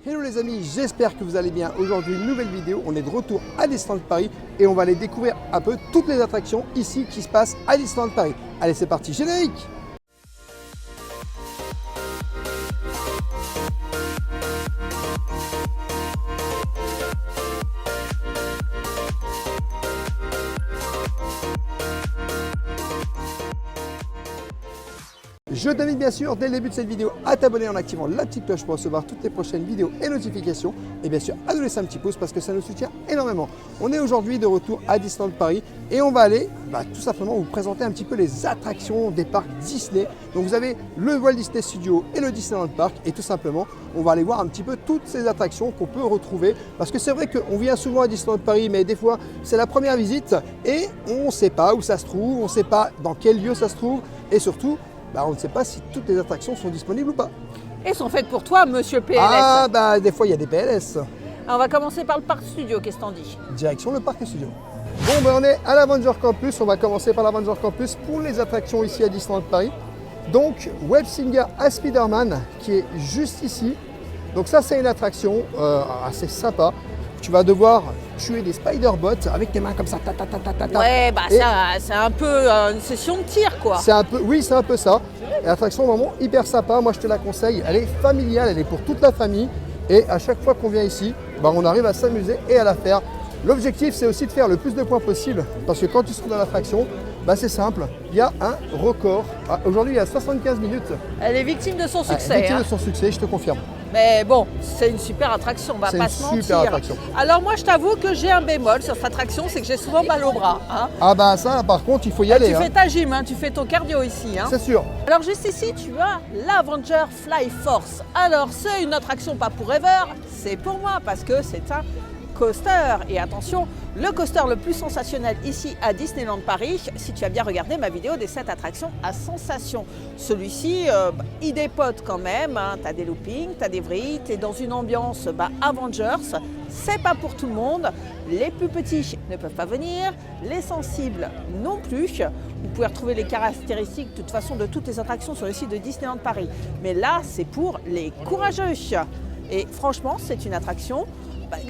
Hello les amis, j'espère que vous allez bien. Aujourd'hui, une nouvelle vidéo. On est de retour à Disneyland Paris et on va aller découvrir un peu toutes les attractions ici qui se passent à Disneyland Paris. Allez, c'est parti, générique! Je t'invite bien sûr dès le début de cette vidéo à t'abonner en activant la petite cloche pour recevoir toutes les prochaines vidéos et notifications et bien sûr à nous laisser un petit pouce parce que ça nous soutient énormément. On est aujourd'hui de retour à Disneyland Paris et on va aller tout simplement vous présenter un petit peu les attractions des parcs Disney. Donc vous avez le Walt Disney Studio et le Disneyland Park et tout simplement on va aller voir un petit peu toutes ces attractions qu'on peut retrouver parce que c'est vrai qu'on vient souvent à Disneyland Paris mais des fois c'est la première visite et on ne sait pas où ça se trouve, on ne sait pas dans quel lieu ça se trouve et surtout on ne sait pas si toutes les attractions sont disponibles ou pas. Et sont faites pour toi, monsieur PLS. Ah, des fois, il y a des PLS. Alors, on va commencer par le parc studio, qu'est-ce que t'en dis? Direction le parc studio. Bon, on est à l'Avenger Campus. On va commencer par l'Avenger Campus pour les attractions ici à Disneyland Paris. Donc, Web Singer à Spider-Man qui est juste ici. Donc ça, c'est une attraction assez sympa. Tu vas devoir tuer des Spider-Bots avec tes mains comme ça. Ouais, c'est un peu une session de tir, quoi. Oui, c'est un peu ça. L'attraction vraiment hyper sympa. Moi, je te la conseille. Elle est familiale, elle est pour toute la famille. Et à chaque fois qu'on vient ici, on arrive à s'amuser et à la faire. L'objectif, c'est aussi de faire le plus de points possible. Parce que quand tu seras dans l'attraction, c'est simple. Il y a un record. Aujourd'hui, il y a 75 minutes. Elle est victime de son succès. Victime de son succès, je te confirme. Mais bon, c'est une super attraction, on va pas se mentir. Super attraction. Alors moi, je t'avoue que j'ai un bémol sur cette attraction, c'est que j'ai souvent mal au bras. Ça, par contre, il faut y aller. Tu fais ta gym, tu fais ton cardio ici. C'est sûr. Alors juste ici, tu as l'Avenger Fly Force. Alors c'est une attraction pas pour rêveurs, c'est pour moi parce que c'est un coaster. Et attention, le coaster le plus sensationnel ici à Disneyland Paris, si tu as bien regardé ma vidéo des 7 attractions à sensation. Celui-ci, il dépote quand même, tu as des loopings, tu as des vrilles, tu es dans une ambiance Avengers, c'est pas pour tout le monde. Les plus petits ne peuvent pas venir, les sensibles non plus. Vous pouvez retrouver les caractéristiques de toute façon de toutes les attractions sur le site de Disneyland Paris. Mais là, c'est pour les courageux. Et franchement, c'est une attraction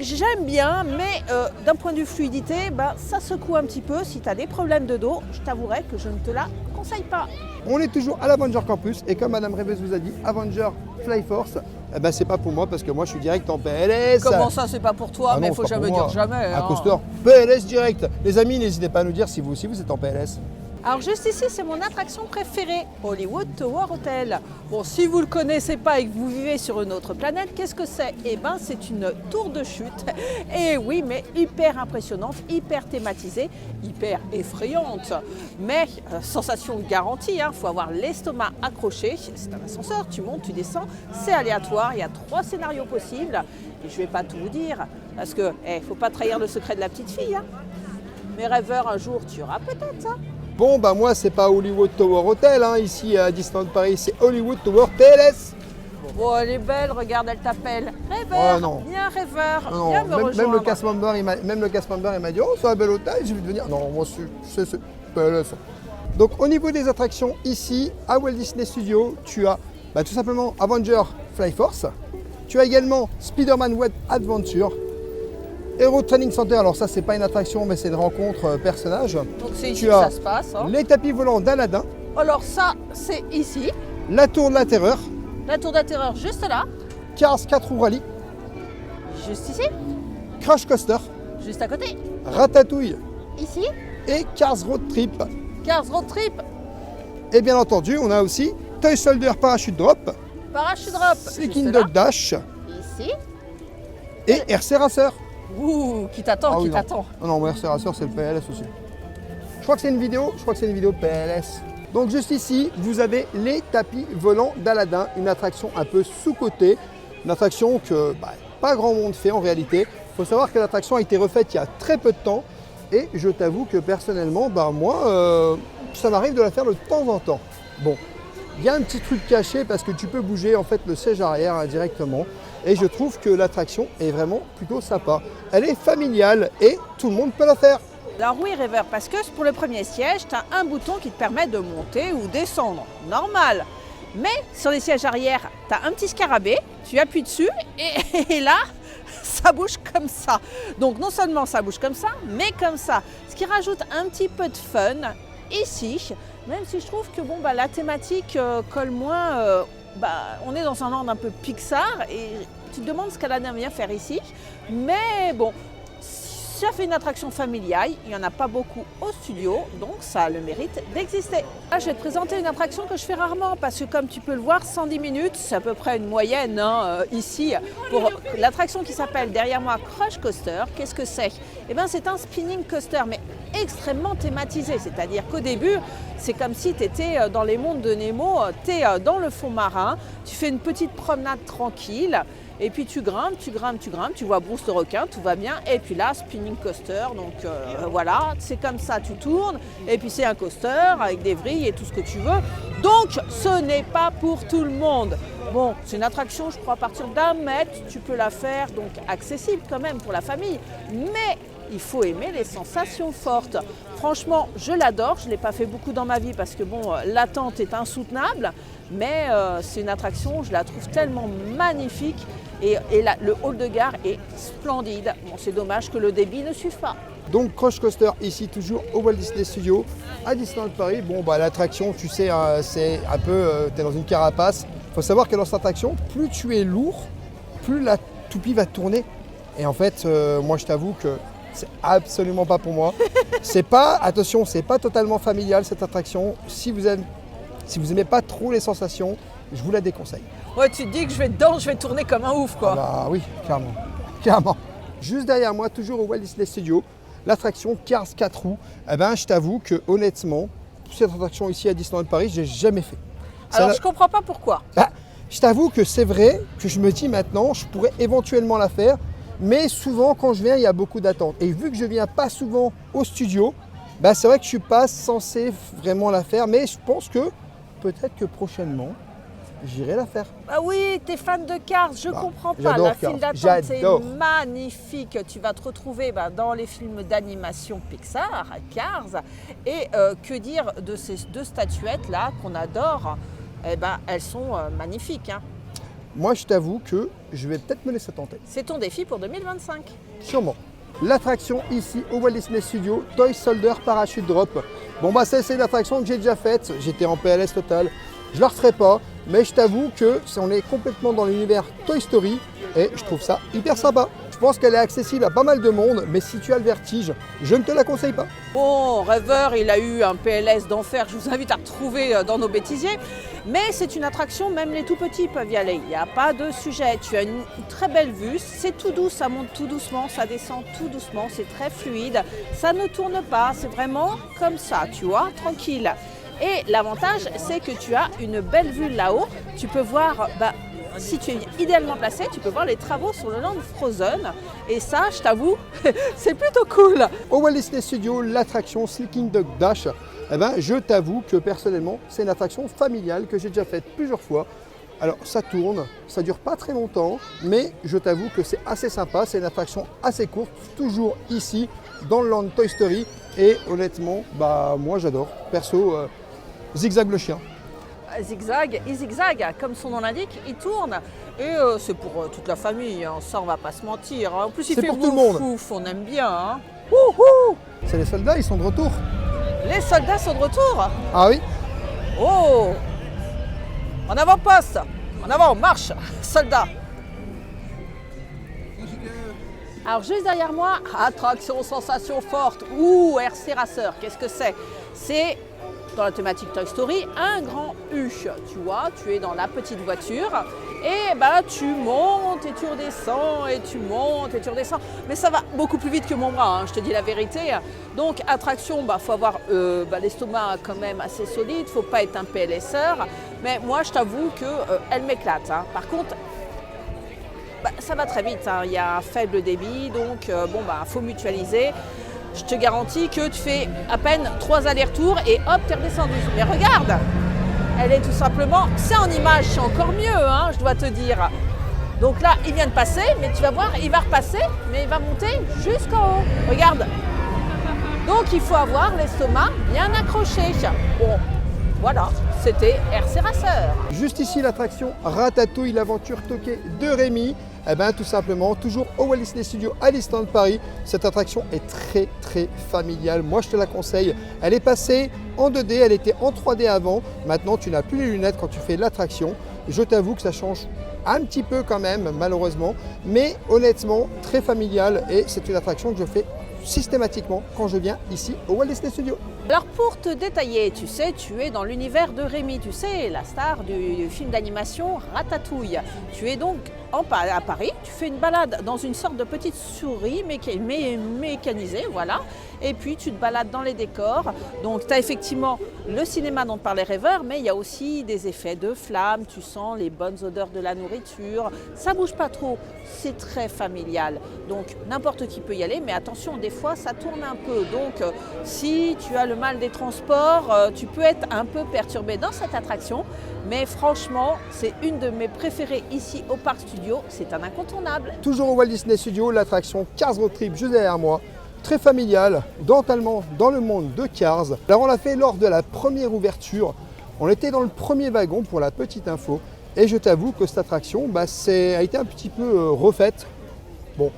j'aime bien, mais d'un point de vue fluidité, ça secoue un petit peu. Si tu as des problèmes de dos, je t'avouerai que je ne te la conseille pas. On est toujours à l'Avenger Campus et comme Madame Rêveuse vous a dit, Avenger Fly Force, c'est pas pour moi parce que moi je suis direct en PLS. Comment ça, c'est pas pour toi? Mais il faut jamais dire jamais. Un coaster PLS direct. Les amis, n'hésitez pas à nous dire si vous aussi vous êtes en PLS. Alors juste ici, c'est mon attraction préférée, Hollywood Tower Hotel. Bon, si vous ne le connaissez pas et que vous vivez sur une autre planète, qu'est-ce que c'est? C'est une tour de chute. Et oui, mais hyper impressionnante, hyper thématisée, hyper effrayante. Mais sensation garantie, faut avoir l'estomac accroché. C'est un ascenseur, tu montes, tu descends, c'est aléatoire, il y a 3 scénarios possibles. Et je ne vais pas tout vous dire, parce que faut pas trahir le secret de la petite fille. Mais rêveur, un jour, tu auras peut-être ça. Bon, moi, c'est pas Hollywood Tower Hotel, ici à Disneyland Paris, c'est Hollywood Tower PLS. Bon, elle est belle, regarde, elle t'appelle. Rêveur, viens rêveur, viens me rejoindre. Même le cast member, il m'a dit, oh, c'est un bel hôtel, je vais venir. Non, moi, c'est PLS. Donc, au niveau des attractions, ici, à Walt Disney Studio, tu as tout simplement Avenger Fly Force. Tu as également Spider-Man Web Adventure. Hero Training Center, alors ça c'est pas une attraction mais c'est une rencontre personnage. Donc c'est ici que ça se passe. Les tapis volants d'Aladin. Alors ça c'est ici. La tour de la terreur. La tour de la terreur juste là. Cars 4 roues rallye. Juste ici. Crash Coaster. Juste à côté. Ratatouille. Ici. Et Cars Road Trip. Cars Road Trip. Et bien entendu on a aussi Toy Soldier Parachute Drop. Parachute Drop. Sneaking Dog Dash. Ici. Et RC Racer. Ouh, qui t'attend, qui t'attend. Non, RC Racer, c'est le PLS aussi. Je crois que c'est une vidéo PLS. Donc juste ici, vous avez les tapis volants d'Aladin, une attraction un peu sous-cotée, une attraction que pas grand monde fait en réalité. Il faut savoir que l'attraction a été refaite il y a très peu de temps et je t'avoue que personnellement, moi, ça m'arrive de la faire de temps en temps. Bon, il y a un petit truc caché parce que tu peux bouger en fait le siège arrière directement. Et je trouve que l'attraction est vraiment plutôt sympa. Elle est familiale et tout le monde peut la faire. Alors oui rêveur, parce que pour le premier siège, tu as un bouton qui te permet de monter ou descendre. Normal. Mais sur les sièges arrière, tu as un petit scarabée, tu appuies dessus et là, ça bouge comme ça. Donc non seulement ça bouge comme ça, mais comme ça. Ce qui rajoute un petit peu de fun ici, même si je trouve que bon, bah, la thématique colle moins. On est dans un land un peu Pixar et tu te demandes ce qu'elle a bien faire ici. Mais bon, ça fait une attraction familiale, il n'y en a pas beaucoup au studio, donc ça a le mérite d'exister. Là, je vais te présenter une attraction que je fais rarement parce que comme tu peux le voir, 110 minutes, c'est à peu près une moyenne ici. Pour l'attraction qui s'appelle derrière moi Crush Coaster, qu'est-ce que c'est? Eh bien, c'est un spinning coaster, mais extrêmement thématisé, c'est-à-dire qu'au début, c'est comme si tu étais dans les mondes de Nemo, tu es dans le fond marin, tu fais une petite promenade tranquille. Et puis tu grimpes, tu vois Bruce le requin, tout va bien. Et puis là, spinning coaster, donc voilà, c'est comme ça, tu tournes. Et puis c'est un coaster avec des vrilles et tout ce que tu veux. Donc ce n'est pas pour tout le monde. Bon, c'est une attraction, je crois, à partir d'1 mètre, tu peux la faire, donc accessible quand même pour la famille. Mais il faut aimer les sensations fortes. Franchement, je l'adore, je ne l'ai pas fait beaucoup dans ma vie parce que bon, l'attente est insoutenable. Mais c'est une attraction, je la trouve tellement magnifique et le hall de gare est splendide. Bon, c'est dommage que le débit ne suive pas. Donc Crush Coaster ici toujours au Walt Disney Studios à Disneyland Paris. Bon bah l'attraction tu sais c'est un peu tu es dans une carapace. Il faut savoir que dans cette attraction plus tu es lourd, plus la toupie va tourner. Et en fait moi je t'avoue que c'est absolument pas pour moi. C'est pas totalement familial cette attraction. Si vous aimez pas trop les sensations, je vous la déconseille. Ouais, tu te dis que je vais dedans, je vais tourner comme un ouf quoi. Ah bah oui, clairement. Juste derrière moi, toujours au Walt Disney Studios, l'attraction Cars 4 roues. Eh ben, je t'avoue que honnêtement, cette attraction ici à Disneyland Paris, j'ai jamais fait. Alors je comprends pas pourquoi. Bah, je t'avoue que c'est vrai que je me dis maintenant, je pourrais éventuellement la faire, mais souvent quand je viens, il y a beaucoup d'attentes. Et vu que je viens pas souvent au studio, bah, c'est vrai que je suis pas censé vraiment la faire, mais je pense que peut-être que prochainement, j'irai la faire. Ah oui, t'es fan de Cars, je comprends pas. La file d'attente, c'est magnifique. Tu vas te retrouver dans les films d'animation Pixar, Cars. Et que dire de ces 2 statuettes-là qu'on adore? Eh ben, elles sont magnifiques. Hein. Moi, je t'avoue que je vais peut-être me laisser tenter. C'est ton défi pour 2025. Sûrement. L'attraction ici au Walt Disney Studios, Toy Soldier Parachute Drop. Bon bah ça c'est une attraction que j'ai déjà faite, j'étais en PLS total, je la referai pas, mais je t'avoue que on est complètement dans l'univers Toy Story et je trouve ça hyper sympa. Je pense qu'elle est accessible à pas mal de monde, mais si tu as le vertige, je ne te la conseille pas. Bon, Rêveur, il a eu un PLS d'enfer, je vous invite à retrouver dans nos bêtisiers. Mais c'est une attraction, même les tout petits peuvent y aller, il n'y a pas de sujet. Tu as une très belle vue, c'est tout doux, ça monte tout doucement, ça descend tout doucement, c'est très fluide. Ça ne tourne pas, c'est vraiment comme ça, tu vois, tranquille. Et l'avantage, c'est que tu as une belle vue là-haut, tu peux voir... si tu es idéalement placé, tu peux voir les travaux sur le land Frozen. Et ça, je t'avoue, c'est plutôt cool. Au Walt Disney Studios, l'attraction Sleeking Dog Dash, eh ben, je t'avoue que personnellement, c'est une attraction familiale que j'ai déjà faite plusieurs fois. Alors ça tourne, ça dure pas très longtemps, mais je t'avoue que c'est assez sympa. C'est une attraction assez courte, toujours ici, dans le land Toy Story. Et honnêtement, moi j'adore. Perso, Zigzag le chien. Zigzag, il zigzague, comme son nom l'indique, il tourne. Et c'est pour toute la famille, hein. Ça on va pas se mentir. Hein. En plus il fait pour tout le monde. Ouf, on aime bien. Hein. C'est les soldats, ils sont de retour. Les soldats sont de retour. Ah oui. Oh. En avant poste. En avant, marche, soldats. Alors juste derrière moi, attraction sensation forte. RC Racer, qu'est-ce que c'est? C'est dans la thématique Toy Story, un grand U. Tu vois, tu es dans la petite voiture et tu montes et tu redescends et tu montes et tu redescends. Mais ça va beaucoup plus vite que mon bras, hein, je te dis la vérité. Donc attraction, faut avoir l'estomac quand même assez solide, faut pas être un PLSeur. Mais moi, je t'avoue qu'elle m'éclate. Hein. Par contre, ça va très vite. Hein. Il y a un faible débit, donc faut mutualiser. Je te garantis que tu fais à peine 3 allers-retours et hop, tu es redescendu. Mais regarde, elle est tout simplement, c'est en image, c'est encore mieux, hein, je dois te dire. Donc là, il vient de passer, mais tu vas voir, il va repasser, mais il va monter jusqu'en haut. Regarde. Donc il faut avoir l'estomac bien accroché. Bon, Voilà, c'était RC Racer. Juste ici, l'attraction Ratatouille, l'aventure toquée de Rémi. Eh bien, tout simplement, toujours au Walt Disney Studios à Disneyland Paris. Cette attraction est très familiale. Moi, je te la conseille. Elle est passée en 2D, elle était en 3D avant. Maintenant, tu n'as plus les lunettes quand tu fais l'attraction. Je t'avoue que ça change un petit peu quand même, malheureusement. Mais honnêtement, très familiale et c'est une attraction que je fais systématiquement quand je viens ici au Walt Disney Studios. Alors pour te détailler, tu sais, tu es dans l'univers de Rémi, tu sais, la star du film d'animation Ratatouille. Tu es donc à Paris, tu fais une balade dans une sorte de petite souris mécanisée, voilà. Et puis tu te balades dans les décors. Donc tu as effectivement le cinéma dont parlait Rêveur, mais il y a aussi des effets de flammes, tu sens les bonnes odeurs de la nourriture. Ça bouge pas trop, c'est très familial. Donc n'importe qui peut y aller, mais attention, des fois ça tourne un peu. Donc si tu as le mal des transports, tu peux être un peu perturbé dans cette attraction. Mais franchement, c'est une de mes préférées ici au Parc Studio. C'est un incontournable. Toujours au Walt Disney Studios, l'attraction Cars Road Trip juste derrière moi. Très familiale, totalement dans le monde de Cars. Alors on l'a fait lors de la première ouverture. On était dans le premier wagon pour la petite info. Et je t'avoue que cette attraction a été un petit peu refaite. Bon,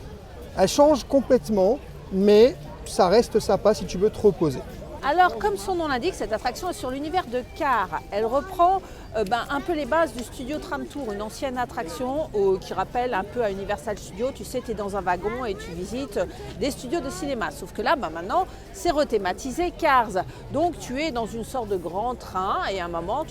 elle change complètement, mais ça reste sympa si tu veux te reposer. Alors, comme son nom l'indique, cette attraction est sur l'univers de Cars. Elle reprend un peu les bases du studio Tram Tour, une ancienne attraction qui rappelle un peu à Universal Studios. Tu sais, tu es dans un wagon et tu visites des studios de cinéma. Sauf que là, maintenant, c'est rethématisé Cars. Donc, tu es dans une sorte de grand train et à un moment,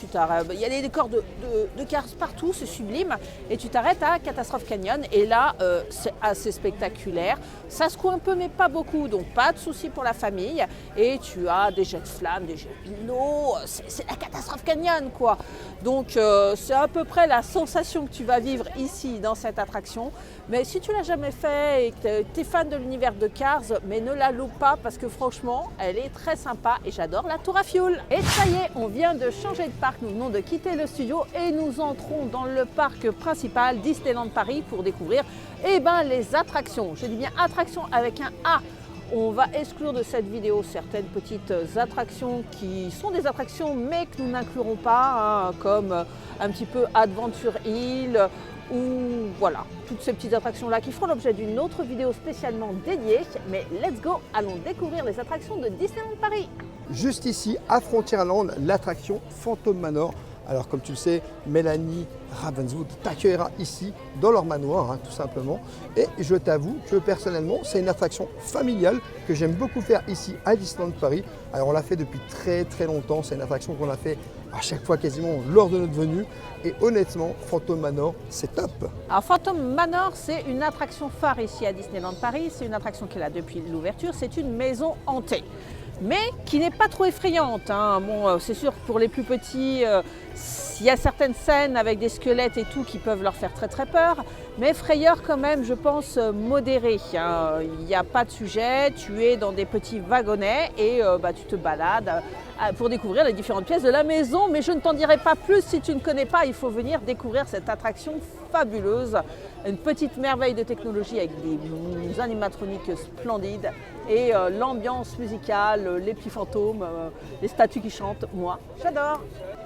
il y a des décors de Cars partout, c'est sublime. Et tu t'arrêtes à Catastrophe Canyon et là, c'est assez spectaculaire. Ça secoue un peu, mais pas beaucoup. Donc, pas de souci pour la famille. Et tu as des jets de flammes, des jets d'eau, c'est la catastrophe canyon quoi. Donc c'est à peu près la sensation que tu vas vivre ici dans cette attraction. Mais si tu l'as jamais fait et que tu es fan de l'univers de Cars, mais ne la loupe pas parce que franchement, elle est très sympa et j'adore la tour à fioul. Et ça y est, on vient de changer de parc, nous venons de quitter le studio et nous entrons dans le parc principal Disneyland Paris pour découvrir les attractions. Je dis bien attractions avec un A. On va exclure de cette vidéo certaines petites attractions qui sont des attractions mais que nous n'inclurons pas, comme un petit peu Adventure Hill ou voilà, toutes ces petites attractions-là qui feront l'objet d'une autre vidéo spécialement dédiée. Mais let's go, allons découvrir les attractions de Disneyland Paris. Juste ici, à Frontierland, l'attraction Phantom Manor. Alors comme tu le sais, Mélanie Ravenswood t'accueillera ici dans leur manoir, tout simplement. Et je t'avoue que personnellement, c'est une attraction familiale que j'aime beaucoup faire ici à Disneyland Paris. Alors on l'a fait depuis très longtemps, c'est une attraction qu'on a fait à chaque fois quasiment lors de notre venue. Et honnêtement, Phantom Manor, c'est top. Alors Phantom Manor, c'est une attraction phare ici à Disneyland Paris. C'est une attraction qu'elle a depuis l'ouverture, c'est une maison hantée. Mais qui n'est pas trop effrayante. Bon, c'est sûr que pour les plus petits, il y a certaines scènes avec des squelettes et tout qui peuvent leur faire très peur. Mais frayeur quand même, je pense, modéré. Il n'y a pas de sujet, tu es dans des petits wagonnets et tu te balades pour découvrir les différentes pièces de la maison. Mais je ne t'en dirai pas plus si tu ne connais pas. Il faut venir découvrir cette attraction fabuleuse. Une petite merveille de technologie avec des animatroniques splendides et l'ambiance musicale, les petits fantômes, les statues qui chantent. Moi, j'adore.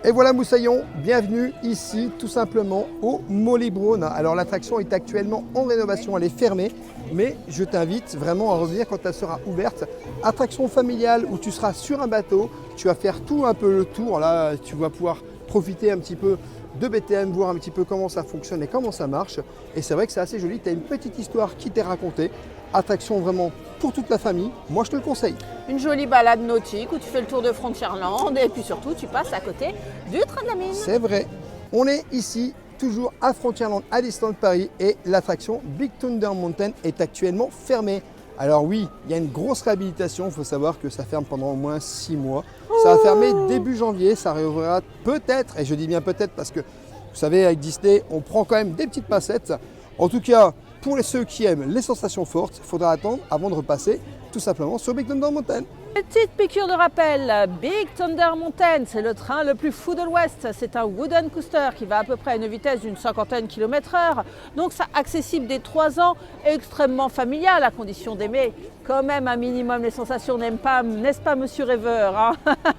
Et voilà Moussaillon, bienvenue ici tout simplement au Molly Brown. Alors l'attraction est actuellement en rénovation, elle est fermée, mais je t'invite vraiment à revenir quand elle sera ouverte. Attraction familiale où tu seras sur un bateau, tu vas faire tout un peu le tour, là tu vas pouvoir profiter un petit peu de BTM, voir un petit peu comment ça fonctionne et comment ça marche. Et c'est vrai que c'est assez joli, tu as une petite histoire qui t'est racontée. Attraction vraiment pour toute la famille, moi je te le conseille. Une jolie balade nautique où tu fais le tour de Frontierland et puis surtout tu passes à côté du train de la mine. C'est vrai, on est ici toujours à Frontierland à Disneyland Paris et l'attraction Big Thunder Mountain est actuellement fermée. Alors oui, il y a une grosse réhabilitation, il faut savoir que ça ferme pendant au moins 6 mois. Ça va fermer début janvier, ça réouvrira peut-être, et je dis bien peut-être parce que vous savez avec Disney, on prend quand même des petites pincettes. En tout cas, pour ceux qui aiment les sensations fortes, il faudra attendre avant de repasser tout simplement sur Big Thunder Mountain. Petite piqûre de rappel, Big Thunder Mountain, c'est le train le plus fou de l'Ouest. C'est un wooden coaster qui va à peu près à une vitesse d'une 50aine km/h. Donc c'est accessible dès 3 ans, extrêmement familial à condition d'aimer quand même un minimum les sensations, n'est-ce pas monsieur rêveur hein?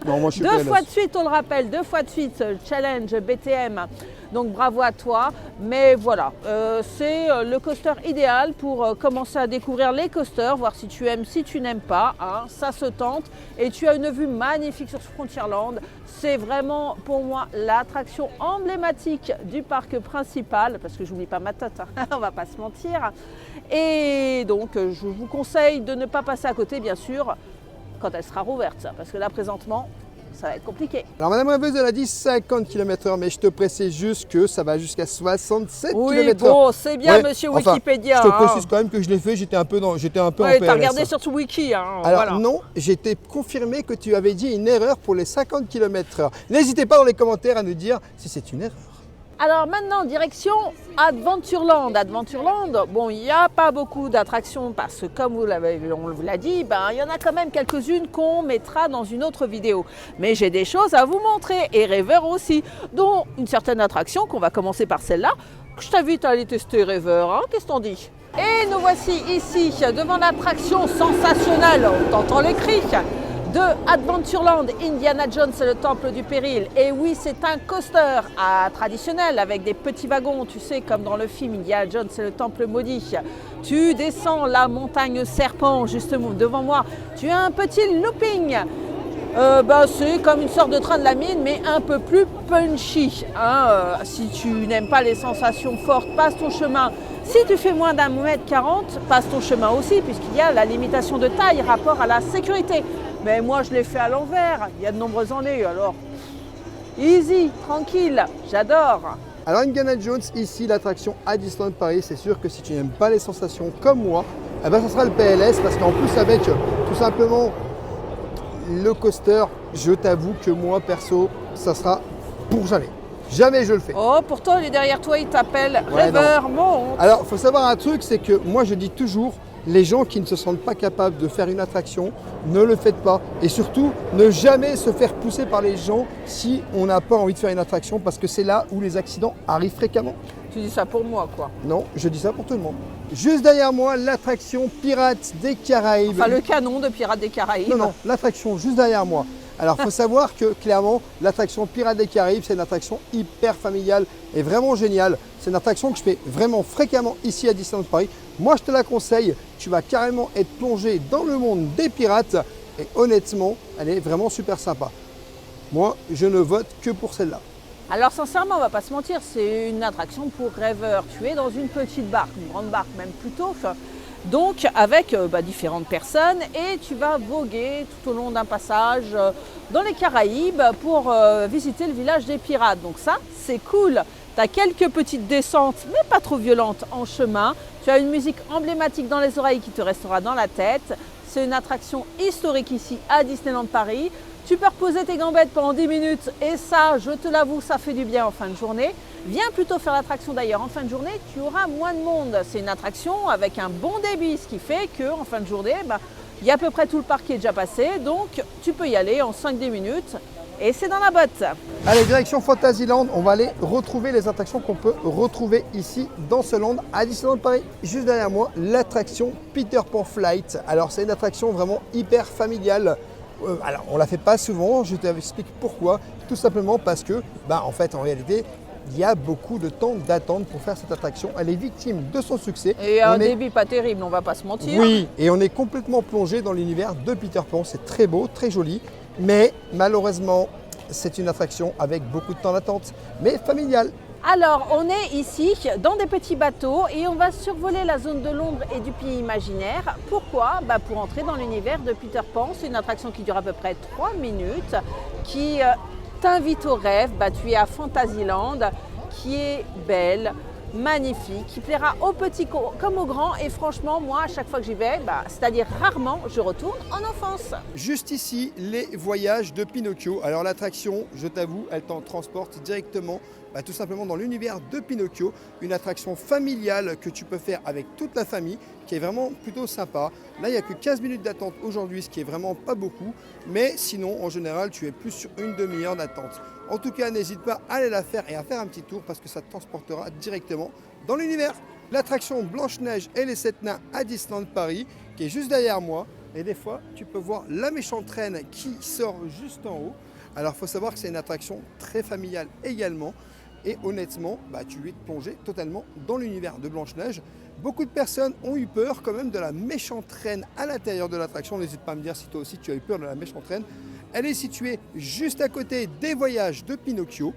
Non, moi, je suis 2 PLS. fois de suite, on le rappelle, 2 fois de suite, challenge BTM. Donc bravo à toi, mais voilà, c'est le coaster idéal pour commencer à découvrir les coasters, voir si tu aimes, si tu n'aimes pas, hein, ça se tente. Et tu as une vue magnifique sur Frontierland, c'est vraiment pour moi l'attraction emblématique du parc principal, parce que j'oublie pas ma tête, hein, on va pas se mentir. Et donc je vous conseille de ne pas passer à côté bien sûr, quand elle sera rouverte, parce que là présentement, ça va être compliqué. Alors Madame Rêveuse, elle a dit 50 km/h, mais je te précise juste que ça va jusqu'à 67 Oui, km/h. bon, c'est bien, Ouais, monsieur enfin, Wikipédia. Je te hein. précise quand même que je l'ai fait, j'étais un peu en Ouais, PLS. t'as regardé sur ton wiki. Hein, Alors voilà. non, j'étais confirmé que tu avais dit une erreur pour les 50 km/h. N'hésitez pas dans les commentaires à nous dire si c'est une erreur. Alors maintenant, direction Adventureland. Adventureland, bon, il n'y a pas beaucoup d'attractions parce que comme on vous l'a dit, ben, il y en a quand même quelques-unes qu'on mettra dans une autre vidéo. Mais j'ai des choses à vous montrer et rêveur aussi, dont une certaine attraction qu'on va commencer par celle-là. Je t'invite à aller tester rêveur, hein, qu'est-ce qu'on dit? Et nous voici ici devant l'attraction sensationnelle, on t'entend les cris, de Adventureland, Indiana Jones et le Temple du Péril. Et oui, c'est un coaster traditionnel avec des petits wagons, tu sais, comme dans le film Indiana Jones et le Temple maudit. Tu descends la montagne serpent, justement, devant moi. Tu as un petit looping. C'est comme une sorte de train de la mine, mais un peu plus punchy. Hein. Si tu n'aimes pas les sensations fortes, passe ton chemin. Si tu fais moins d'1,40 m, passe ton chemin aussi, puisqu'il y a la limitation de taille rapport à la sécurité. Mais moi, je l'ai fait à l'envers, il y a de nombreuses années, alors easy, tranquille, j'adore. Alors Indiana Jones, ici l'attraction à Disneyland Paris, c'est sûr que si tu n'aimes pas les sensations comme moi, eh ben, ça sera le PLS, parce qu'en plus avec tout simplement le coaster, je t'avoue que moi perso, ça sera pour jamais. Jamais je le fais. Oh, pourtant, il est derrière toi, il t'appelle Ouais, rêveur, monte. Alors, il faut savoir un truc, c'est que moi je dis toujours, les gens qui ne se sentent pas capables de faire une attraction, ne le faites pas. Et surtout, ne jamais se faire pousser par les gens si on n'a pas envie de faire une attraction, parce que c'est là où les accidents arrivent fréquemment. Tu dis ça pour moi, quoi. Non, je dis ça pour tout le monde. Juste derrière moi, l'attraction Pirates des Caraïbes. Enfin, le canon de Pirates des Caraïbes. Non, non, l'attraction juste derrière moi. Alors, il faut savoir que clairement, l'attraction Pirates des Caraïbes, c'est une attraction hyper familiale et vraiment géniale. C'est une attraction que je fais vraiment fréquemment ici à Disneyland Paris. Moi, je te la conseille. Tu vas carrément être plongé dans le monde des pirates et honnêtement, elle est vraiment super sympa. Moi, je ne vote que pour celle-là. Alors sincèrement, on va pas se mentir, c'est une attraction pour rêveurs. Tu es dans une petite barque, une grande barque même plutôt, donc avec différentes personnes et tu vas voguer tout au long d'un passage dans les Caraïbes pour visiter le village des pirates. Donc ça, c'est cool. Tu as quelques petites descentes, mais pas trop violentes en chemin. Tu as une musique emblématique dans les oreilles qui te restera dans la tête. C'est une attraction historique ici à Disneyland Paris. Tu peux reposer tes gambettes pendant 10 minutes et ça, je te l'avoue, ça fait du bien en fin de journée. Viens plutôt faire l'attraction d'ailleurs en fin de journée, tu auras moins de monde. C'est une attraction avec un bon débit, ce qui fait qu'en fin de journée, il y a à peu près tout le parc qui est déjà passé. Donc tu peux y aller en 5-10 minutes et c'est dans la botte. Allez, direction Fantasyland, on va aller retrouver les attractions qu'on peut retrouver ici dans ce land à Disneyland Paris. Juste derrière moi, l'attraction Peter Pan Flight. Alors c'est une attraction vraiment hyper familiale. Alors on la fait pas souvent, je t'explique pourquoi. Tout simplement parce que, en fait, en réalité, il y a beaucoup de temps d'attente pour faire cette attraction. Elle est victime de son succès. Et un débit pas terrible, on va pas se mentir. Oui, et on est complètement plongé dans l'univers de Peter Pan. C'est très beau, très joli, mais malheureusement, c'est une attraction avec beaucoup de temps d'attente, mais familiale. Alors, on est ici dans des petits bateaux et on va survoler la zone de l'ombre et du pays imaginaire. Pourquoi? Pour entrer dans l'univers de Peter Pan. C'est une attraction qui dure à peu près 3 minutes, qui t'invite au rêve. Tu es à Fantasyland, qui est belle, magnifique, qui plaira aux petits comme aux grands. Et franchement, moi, à chaque fois que j'y vais, c'est-à-dire rarement, je retourne en enfance. Juste ici, les voyages de Pinocchio. Alors l'attraction, je t'avoue, elle t'en transporte directement tout simplement dans l'univers de Pinocchio, une attraction familiale que tu peux faire avec toute la famille, qui est vraiment plutôt sympa. Là, il n'y a que 15 minutes d'attente aujourd'hui, ce qui est vraiment pas beaucoup, mais sinon, en général, tu es plus sur une demi-heure d'attente. En tout cas, n'hésite pas à aller la faire et à faire un petit tour parce que ça te transportera directement dans l'univers. L'attraction Blanche-Neige et les 7 nains à Disneyland Paris, qui est juste derrière moi. Et des fois, tu peux voir la méchante reine qui sort juste en haut. Alors, il faut savoir que c'est une attraction très familiale également. Et honnêtement, tu es plongé totalement dans l'univers de Blanche-Neige. Beaucoup de personnes ont eu peur quand même de la méchante reine à l'intérieur de l'attraction. N'hésite pas à me dire si toi aussi tu as eu peur de la méchante reine. Elle est située juste à côté des voyages de Pinocchio.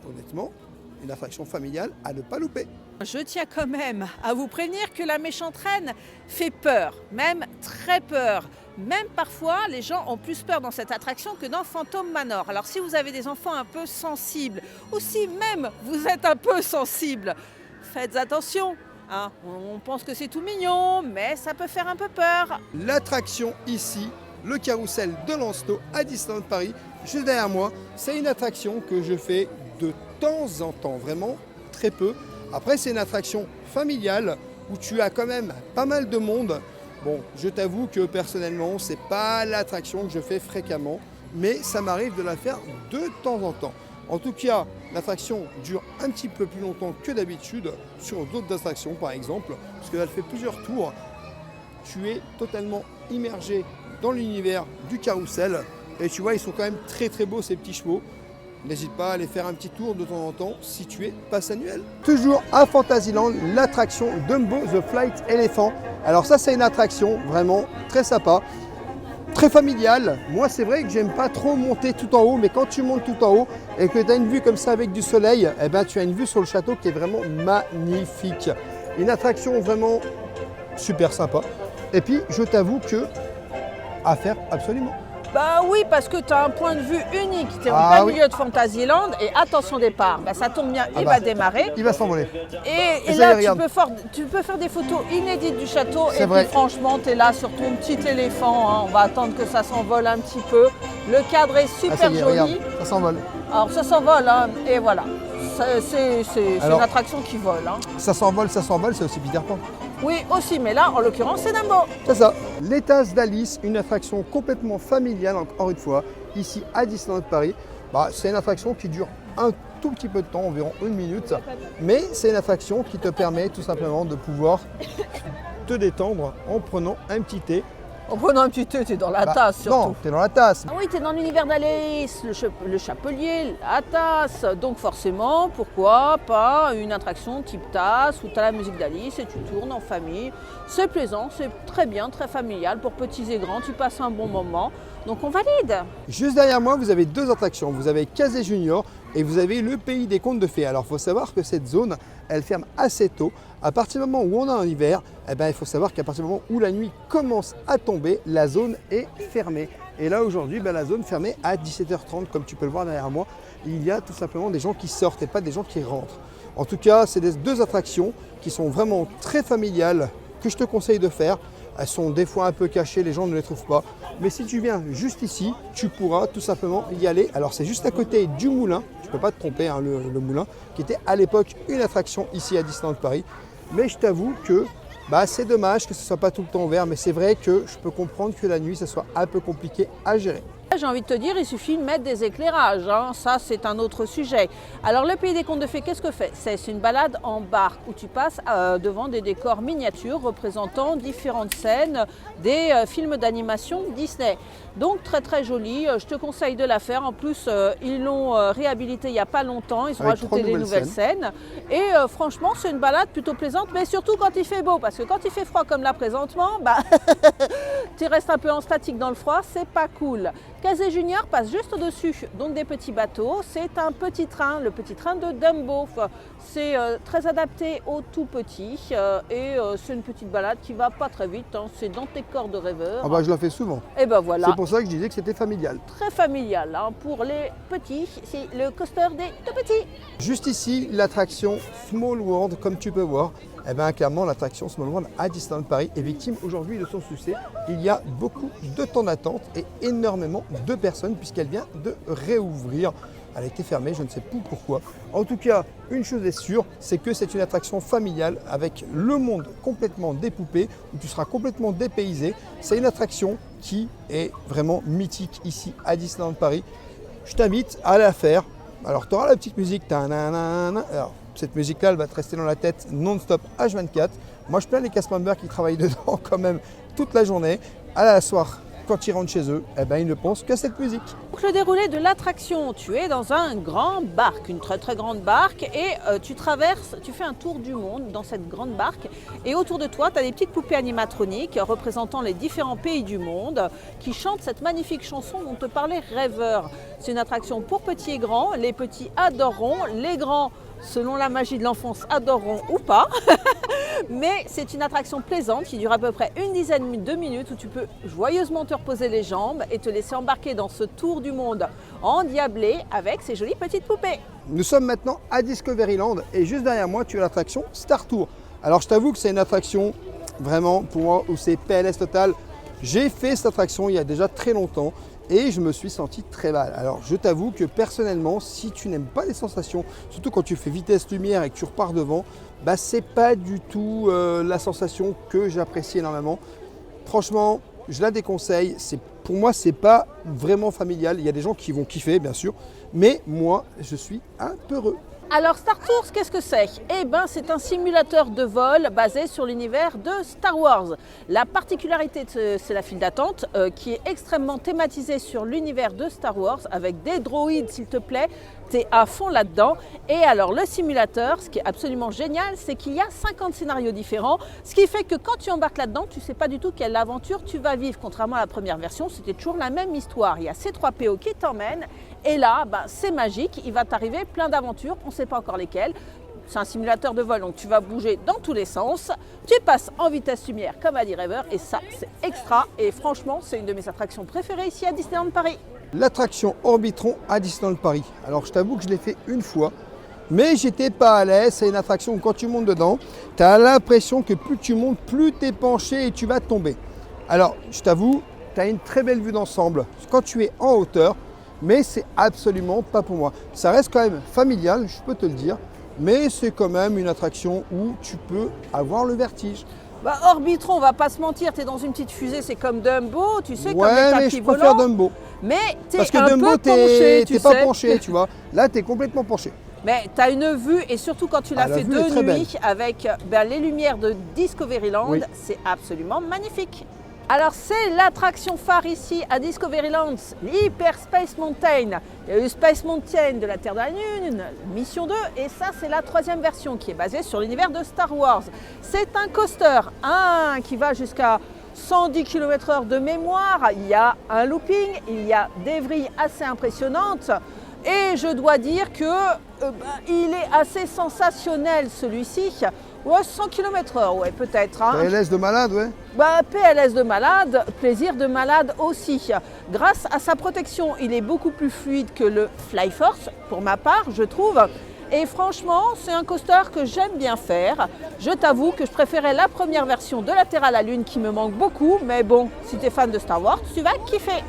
Honnêtement, une attraction familiale à ne pas louper. Je tiens quand même à vous prévenir que la méchante reine fait peur, même très peur. Même parfois, les gens ont plus peur dans cette attraction que dans Phantom Manor. Alors si vous avez des enfants un peu sensibles, ou si même vous êtes un peu sensible, faites attention. Hein. On pense que c'est tout mignon, mais ça peut faire un peu peur. L'attraction ici, le carrousel de Lancelot à Disneyland Paris, juste derrière moi, c'est une attraction que je fais de temps en temps, vraiment très peu. Après, c'est une attraction familiale où tu as quand même pas mal de monde. Bon, je t'avoue que personnellement, c'est pas l'attraction que je fais fréquemment, mais ça m'arrive de la faire de temps en temps. En tout cas, l'attraction dure un petit peu plus longtemps que d'habitude sur d'autres attractions, par exemple, parce qu'elle fait plusieurs tours. Tu es totalement immergé dans l'univers du carrousel. Et tu vois, ils sont quand même très très beaux ces petits chevaux. N'hésite pas à aller faire un petit tour de temps en temps si tu es pass annuel. Toujours à Fantasyland, l'attraction Dumbo The Flight Elephant. Alors ça, c'est une attraction vraiment très sympa, très familiale. Moi, c'est vrai que j'aime pas trop monter tout en haut, mais quand tu montes tout en haut et que tu as une vue comme ça avec du soleil, tu as une vue sur le château qui est vraiment magnifique. Une attraction vraiment super sympa. Et puis, je t'avoue que à faire absolument. Bah oui, parce que tu as un point de vue unique. Tu es en plein milieu de Fantasyland et attention départ. Ça tombe bien, il va démarrer. Il va s'envoler. Et là, tu peux faire des photos inédites du château. Et puis franchement, tu es là sur ton petit éléphant. Hein. On va attendre que ça s'envole un petit peu. Le cadre est super joli. Regarde, ça s'envole. Alors ça s'envole, hein, et voilà. C'est une attraction qui vole. Hein. Ça s'envole, c'est aussi Peter Pan. Oui, aussi, mais là, en l'occurrence, c'est Dumbo. C'est ça. Les Tasses d'Alice, une attraction complètement familiale, encore une fois, ici à Disneyland Paris. C'est une attraction qui dure un tout petit peu de temps, environ 1 minute, mais c'est une attraction qui te permet tout simplement de pouvoir te détendre en prenant un petit thé. En prenant un petit thé, tu es dans la tasse surtout. Non, tu es dans la tasse. Ah oui, tu es dans l'univers d'Alice, le chapelier, la tasse. Donc forcément, pourquoi pas une attraction type tasse où tu as la musique d'Alice et tu tournes en famille. C'est plaisant, c'est très bien, très familial pour petits et grands. Tu passes un bon moment. Donc on valide. Juste derrière moi, vous avez 2 attractions. Vous avez Casey Junior et vous avez le Pays des Contes de Fées. Alors il faut savoir que cette zone, elle ferme assez tôt. À partir du moment où on est en hiver, il faut savoir qu'à partir du moment où la nuit commence à tomber, la zone est fermée. Et là aujourd'hui, la zone fermée à 17h30, comme tu peux le voir derrière moi, il y a tout simplement des gens qui sortent et pas des gens qui rentrent. En tout cas, c'est 2 attractions qui sont vraiment très familiales que je te conseille de faire. Elles sont des fois un peu cachées, les gens ne les trouvent pas. Mais si tu viens juste ici, tu pourras tout simplement y aller. Alors c'est juste à côté du moulin, tu ne peux pas te tromper, hein, le moulin, qui était à l'époque une attraction ici à Disneyland Paris. Mais je t'avoue que c'est dommage que ce ne soit pas tout le temps ouvert, mais c'est vrai que je peux comprendre que la nuit, ça soit un peu compliqué à gérer. J'ai envie de te dire, il suffit de mettre des éclairages, hein. Ça c'est un autre sujet. Alors le Pays des Contes de Fées, qu'est-ce que c'est une balade en barque où tu passes devant des décors miniatures représentant différentes scènes des films d'animation Disney. Donc très très joli, je te conseille de la faire. En plus, ils l'ont réhabilité il n'y a pas longtemps, ils ont rajouté des nouvelles scènes. Et franchement, c'est une balade plutôt plaisante, mais surtout quand il fait beau, parce que quand il fait froid comme là présentement, tu restes un peu en statique dans le froid, c'est pas cool. Casey Junior passe juste au-dessus, donc des petits bateaux. C'est un petit train, le petit train de Dumbo. C'est très adapté aux tout petits et c'est une petite balade qui va pas très vite. Hein. C'est dans tes corps de rêveur. Je la fais souvent. Et voilà. C'est pour ça que je disais que c'était familial. Très familial. Hein. Pour les petits, c'est le coaster des tout petits. Juste ici, l'attraction Small World, comme tu peux voir. Clairement, l'attraction Small World à Disneyland Paris est victime aujourd'hui de son succès. Il y a beaucoup de temps d'attente et énormément de personnes puisqu'elle vient de réouvrir. Elle a été fermée, je ne sais plus pourquoi. En tout cas, une chose est sûre, c'est que c'est une attraction familiale avec le monde complètement des poupées, où tu seras complètement dépaysé. C'est une attraction qui est vraiment mythique ici à Disneyland Paris. Je t'invite à la faire. Alors, tu auras la petite musique. Alors, cette musique-là, elle va te rester dans la tête non-stop H24. Moi, je plains les cast members qui travaillent dedans quand même toute la journée. À la soir, quand ils rentrent chez eux, eh ben, ils ne pensent qu'à cette musique. Pour le déroulé de l'attraction, tu es dans un grand barque, une très très grande barque, et tu fais un tour du monde dans cette grande barque, et autour de toi, tu as des petites poupées animatroniques représentant les différents pays du monde qui chantent cette magnifique chanson dont te parlait Rêveur. C'est une attraction pour petits et grands, les petits adoreront, les grands, selon la magie de l'enfance, adoreront ou pas. Mais c'est une attraction plaisante qui dure à peu près une dizaine de minutes où tu peux joyeusement te reposer les jambes et te laisser embarquer dans ce tour du monde endiablé avec ces jolies petites poupées. Nous sommes maintenant à Discoveryland et juste derrière moi, tu as l'attraction Star Tour. Alors je t'avoue que c'est une attraction vraiment pour moi où c'est PLS total. J'ai fait cette attraction il y a déjà très longtemps et je me suis senti très mal. Alors je t'avoue que personnellement, si tu n'aimes pas les sensations, surtout quand tu fais vitesse lumière et que tu repars devant, bah c'est pas du tout la sensation que j'apprécie énormément. Franchement, je la déconseille. Pour moi, c'est pas vraiment familial. Il y a des gens qui vont kiffer, bien sûr, mais moi, je suis un peu heureux. Alors Star Tours, qu'est-ce que c'est? Eh bien, c'est un simulateur de vol basé sur l'univers de Star Wars. La particularité, c'est la file d'attente qui est extrêmement thématisée sur l'univers de Star Wars avec des droïdes, s'il te plaît. Tu es à fond là-dedans. Et alors, le simulateur, ce qui est absolument génial, c'est qu'il y a 50 scénarios différents, ce qui fait que quand tu embarques là-dedans, tu ne sais pas du tout quelle aventure tu vas vivre. Contrairement à la première version, c'était toujours la même histoire. Il y a C3PO qui t'emmène. Et là, c'est magique, il va t'arriver plein d'aventures, on ne sait pas encore lesquelles. C'est un simulateur de vol, donc tu vas bouger dans tous les sens. Tu passes en vitesse lumière, comme a dit Rêveur, et ça, c'est extra. Et franchement, c'est une de mes attractions préférées ici à Disneyland Paris. L'attraction Orbitron à Disneyland Paris. Alors je t'avoue que je l'ai fait une fois, mais j'étais pas à l'aise. C'est une attraction où quand tu montes dedans, tu as l'impression que plus tu montes, plus tu es penché et tu vas tomber. Alors je t'avoue, tu as une très belle vue d'ensemble quand tu es en hauteur, mais c'est absolument pas pour moi. Ça reste quand même familial, je peux te le dire, mais c'est quand même une attraction où tu peux avoir le vertige. Orbitron, on va pas se mentir, tu es dans une petite fusée, c'est comme Dumbo, tu sais, comme les tapis mais je préfère volants. Dumbo. Mais tu es parce que un Dumbo, peu penché, t'es pas penché, tu vois. Là, tu es complètement penché. Mais tu as une vue, et surtout quand tu l'as fait de nuit avec les lumières de Discoveryland, oui. C'est absolument magnifique. Alors c'est l'attraction phare ici à Discoveryland, l'Hyperspace Mountain. Il y a eu Space Mountain de la Terre de la Lune, Mission 2, et ça c'est la troisième version qui est basée sur l'univers de Star Wars. C'est un coaster, qui va jusqu'à 110 km/h de mémoire, il y a un looping, il y a des vrilles assez impressionnantes. Et je dois dire que il est assez sensationnel celui-ci. Ouais, 100 km/h, ouais, peut-être. Hein. PLS de malade, ouais. PLS de malade, plaisir de malade aussi. Grâce à sa protection, il est beaucoup plus fluide que le Flyforce, pour ma part, je trouve. Et franchement, c'est un coaster que j'aime bien faire. Je t'avoue que je préférais la première version de la Terre à la Lune qui me manque beaucoup. Mais bon, si tu es fan de Star Wars, tu vas kiffer.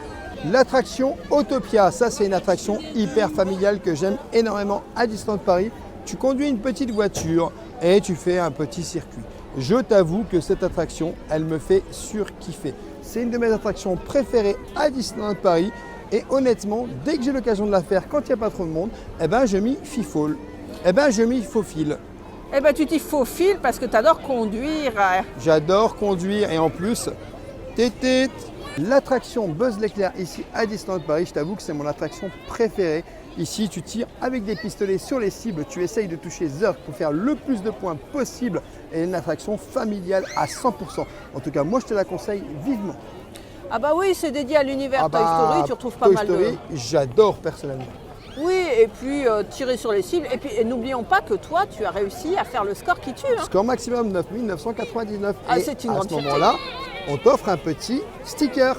L'attraction Autopia, ça c'est une attraction hyper familiale que j'aime énormément à Disneyland Paris. Tu conduis une petite voiture et tu fais un petit circuit. Je t'avoue que cette attraction, elle me fait surkiffer. C'est une de mes attractions préférées à Disneyland Paris et honnêtement, dès que j'ai l'occasion de la faire quand il n'y a pas trop de monde, je m'y fifole. Je m'y faufile. Tu t'y faufiles parce que tu adores conduire. J'adore conduire et en plus, tétét. L'attraction Buzz l'éclair ici à Disneyland Paris, je t'avoue que c'est mon attraction préférée. Ici, tu tires avec des pistolets sur les cibles, tu essayes de toucher Zurg pour faire le plus de points possible et une attraction familiale à 100%. En tout cas, moi je te la conseille vivement. Ah bah oui, c'est dédié à l'univers Toy Story, tu retrouves pas mal de... Toy Story, j'adore personnellement. Oui, et puis tirer sur les cibles. Et puis n'oublions pas que toi, tu as réussi à faire le score qui tue. Hein. Score maximum 9999. Ah, c'est une grande fierté. À ce moment-là, on t'offre un petit sticker.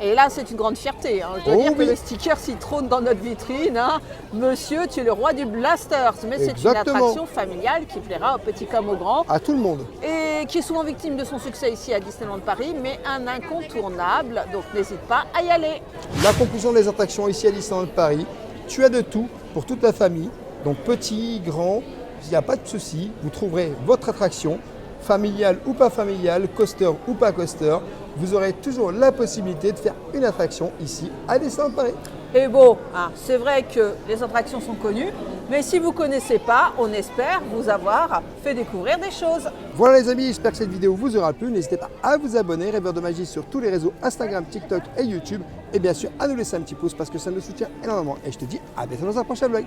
Et là, c'est une grande fierté. Hein. Je dois dire que le sticker s'y trône dans notre vitrine. Hein. Monsieur, tu es le roi du Blasters. Mais c'est une attraction familiale qui plaira aux petits comme aux grands. À tout le monde. Et qui est souvent victime de son succès ici à Disneyland Paris, mais un incontournable. Donc n'hésite pas à y aller. La conclusion des attractions ici à Disneyland Paris, tu as de tout pour toute la famille. Donc petit, grand, il n'y a pas de souci. Vous trouverez votre attraction, familiale ou pas familiale, coaster ou pas coaster. Vous aurez toujours la possibilité de faire une attraction ici à Disneyland Paris. Et bon, hein, c'est vrai que les attractions sont connues, mais si vous ne connaissez pas, on espère vous avoir fait découvrir des choses. Voilà les amis, j'espère que cette vidéo vous aura plu. N'hésitez pas à vous abonner, Rêveur de Magie sur tous les réseaux Instagram, TikTok et YouTube. Et bien sûr à nous laisser un petit pouce parce que ça nous soutient énormément. Et je te dis à bientôt dans un prochain vlog.